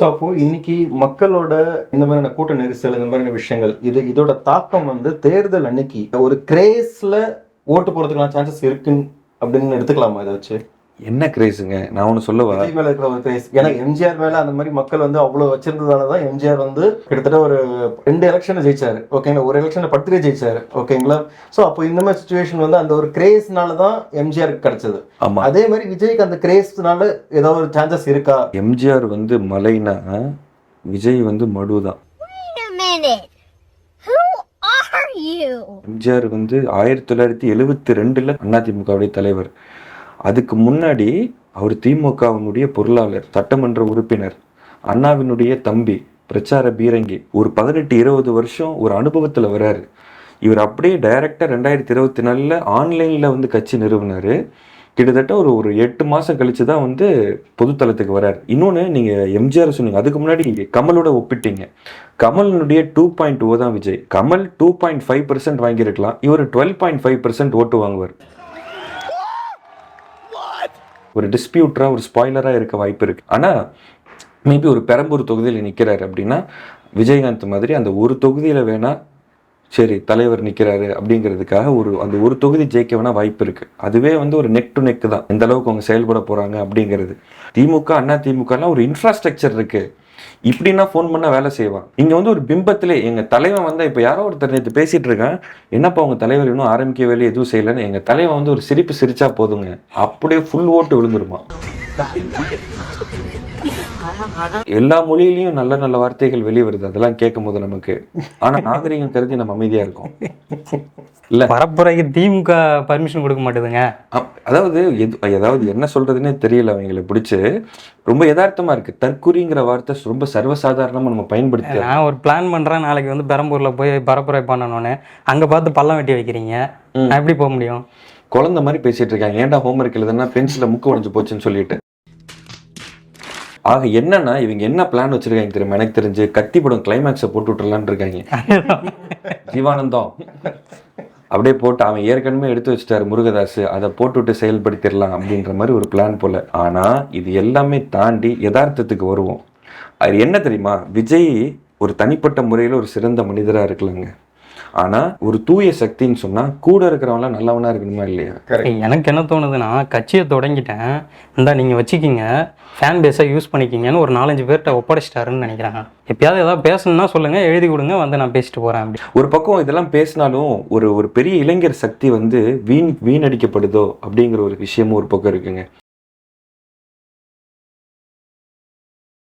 So அப்போ இன்னைக்கு மக்களோட இந்த மாதிரியான கூட்ட நெரிசல் இந்த மாதிரியான விஷயங்கள் இதோட தாக்கம் வந்து தேர்தல் அன்னைக்கு ஒரு கிரேஸ்ல ஓட்டு போறதுக்கான சான்சஸ் இருக்குன்னு அப்படின்னு எடுத்துக்கலாமா இதை வச்சு? என்ன கிரேஸுங்க? நான் ஒன்று சொல்லவா? விஜய் மேல இருக்கிற ஒரு கிரேஸ். ஏன்னா எம்ஜிஆர் மேல அந்த மாதிரி மக்கள் வந்து அவ்வளவு வச்சிருந்ததாலதான் எம்ஜிஆர் வந்து கிட்டத்தட்ட ஒரு 2 எலெக்ஷன் ஜெயிச்சாரு. ஓகேங்களா, ஒரு எலெக்ஷன் 10 ஜெயிச்சாரு. ஓகேங்களா. ஸோ அப்போ இந்த மாதிரி சுச்சுவேஷன் வந்து அந்த ஒரு கிரேஸ்னாலதான் எம்ஜிஆருக்கு கிடைச்சது. ஆமா, அதே மாதிரி விஜய்க்கு அந்த கிரேஸ்னால ஏதாவது ஒரு சான்சஸ் இருக்கா? எம்ஜிஆர் வந்து மலைனா விஜய் வந்து மடுதான். எம்ஜிஆர் வந்து 1972 அதிமுகவுடைய தலைவர். அதுக்கு முன்னாடி அவர் திமுகவினுடைய பொருளாளர், சட்டமன்ற உறுப்பினர், அண்ணாவினுடைய தம்பி, பிரச்சார பீரங்கி. ஒரு 18-20 வருஷம் ஒரு அனுபவத்துல வர்றாரு. இவர் அப்படியே டைரக்டா 2024 ஆன்லைன்ல வந்து கட்சி நிறுவனாரு. கிட்டத்தட்ட ஒரு 8 மாசம் கழிச்சு தான் வந்து பொதுத்தளத்துக்கு வர்றாரு. இன்னொன்று, நீங்க எம்ஜிஆர் சொன்னீங்க, அதுக்கு முன்னாடி நீங்க கமலோட ஒப்பிட்டீங்க. கமலினுடைய 2.0 தான் விஜய். கமல் 2.5% வாங்கியிருக்கலாம், இவர் 12.5% ஓட்டு வாங்குவார். ஒரு டிஸ்பியூட்டரா, ஒரு ஸ்பாய்லரா இருக்க வாய்ப்பு இருக்கு. ஆனா மேபி ஒரு பெரம்பூர் தொகுதியில் நிற்கிறாரு அப்படின்னா விஜயகாந்த் மாதிரி அந்த ஒரு தொகுதியில வேணா சரி தலைவர் நிற்கிறாரு அப்படிங்கிறதுக்காக அந்த ஒரு தொகுதி ஜெயிக்க வேணா வாய்ப்பு இருக்கு. அதுவே வந்து ஒரு நெக் டு நெக் தான், எந்த அளவுக்கு அவங்க செயல்பட போறாங்க அப்படிங்கிறது. திமுக அண்ணா திமுகலாம் ஒரு இன்ஃப்ராஸ்ட்ரக்சர் இருக்கு. இப்படின்னா ஃபோன் பண்ணா வேலை செய்வான். இங்க வந்து ஒரு பிம்பத்திலே எங்க தலைவன் வந்தா, இப்ப யாரோ ஒருத்தர் நேற்று பேசிட்டு இருக்கேன், என்னப்பா உங்க தலைவர் இன்னும் ஆரம்பிக்க வேலையை எதுவும் செய்யலன்னு. எங்க தலைவன் வந்து ஒரு சிரிப்பு சிரிச்சா போதுங்க, அப்படியே ஃபுல் ஓட்டு விழுந்துருமா. எல்லா மொழியிலையும் நல்ல நல்ல வார்த்தைகள் வெளியே வருது, அதெல்லாம் கேட்கும் போது நமக்கு. ஆனா நாகரிகம் கருதி நம்ம அமைதியா இருக்கோம். இல்ல, பரப்புரைக்கு திமுக பர்மிஷன் கொடுக்க மாட்டேதுங்க. அதாவது என்ன சொல்றதுன்னே தெரியல அவங்களை பிடிச்சு. ரொம்ப யதார்த்தமா இருக்கு. தற்குறிங்கிற வார்த்தை ரொம்ப சர்வசாதாரணமா நம்ம பயன்படுத்தி. நான் ஒரு பிளான் பண்றேன், நாளைக்கு வந்து பெரம்பூர்ல போய் பரப்புரை பண்ணணும்னு. அங்க பார்த்து பள்ளம் வெட்டி வைக்கிறீங்க, நான் எப்படி போக முடியும்? குழந்தை மாதிரி பேசிட்டு இருக்காங்க. ஏன்டா ஹோம்ஒர்க் எழுதுனா பென்சில முக்கு உடைஞ்சு போச்சுன்னு சொல்லிட்டு. ஆக என்னன்னா, இவங்க என்ன பிளான் வச்சிருக்காங்க தெரியுமா? எனக்கு தெரிஞ்சு கத்தி படம் கிளைமேக்ஸை போட்டு விட்டுறலான்னு இருக்காங்க. ஜீவானந்தம் அப்படியே போட்டு, அவன் ஏற்கனவே எடுத்து வச்சுட்டாரு முருகதாஸ், அதை போட்டுவிட்டு செயல்படுத்திடலாம் அப்படின்ற மாதிரி ஒரு பிளான் போல. ஆனா இது எல்லாமே தாண்டி யதார்த்தத்துக்கு வருவோம். அது என்ன தெரியுமா? விஜய் ஒரு தனிப்பட்ட முறையில் ஒரு சிறந்த மனிதராக இருக்கலாங்க. ஆனா ஒரு தூய சக்தின்னு சொன்னா கூட இருக்கிறவங்களாம் நல்லவனா இருக்கணுமா இல்லையா? எனக்கு என்ன தோணுதுன்னா, கட்சியை தொடங்கிட்டேன், இந்தா நீங்க வச்சுக்கிங்க, ஃபேன் பேஸை யூஸ் பண்ணிக்கிங்கன்னு ஒரு 4-5 பேர்கிட்ட ஒப்படைச்சிட்டாருன்னு நினைக்கிறாங்க. எப்பயாவது ஏதாவது பேசணும்னா சொல்லுங்க, எழுதி கொடுங்க, வந்து நான் பேசிட்டு போறேன் அப்படி. ஒரு பக்கம் இதெல்லாம் பேசினாலும் ஒரு பெரிய இளைஞர் சக்தி வந்து வீணடிக்கப்படுதோ அப்படிங்கிற ஒரு விஷயமும் ஒரு பக்கம் இருக்குங்க.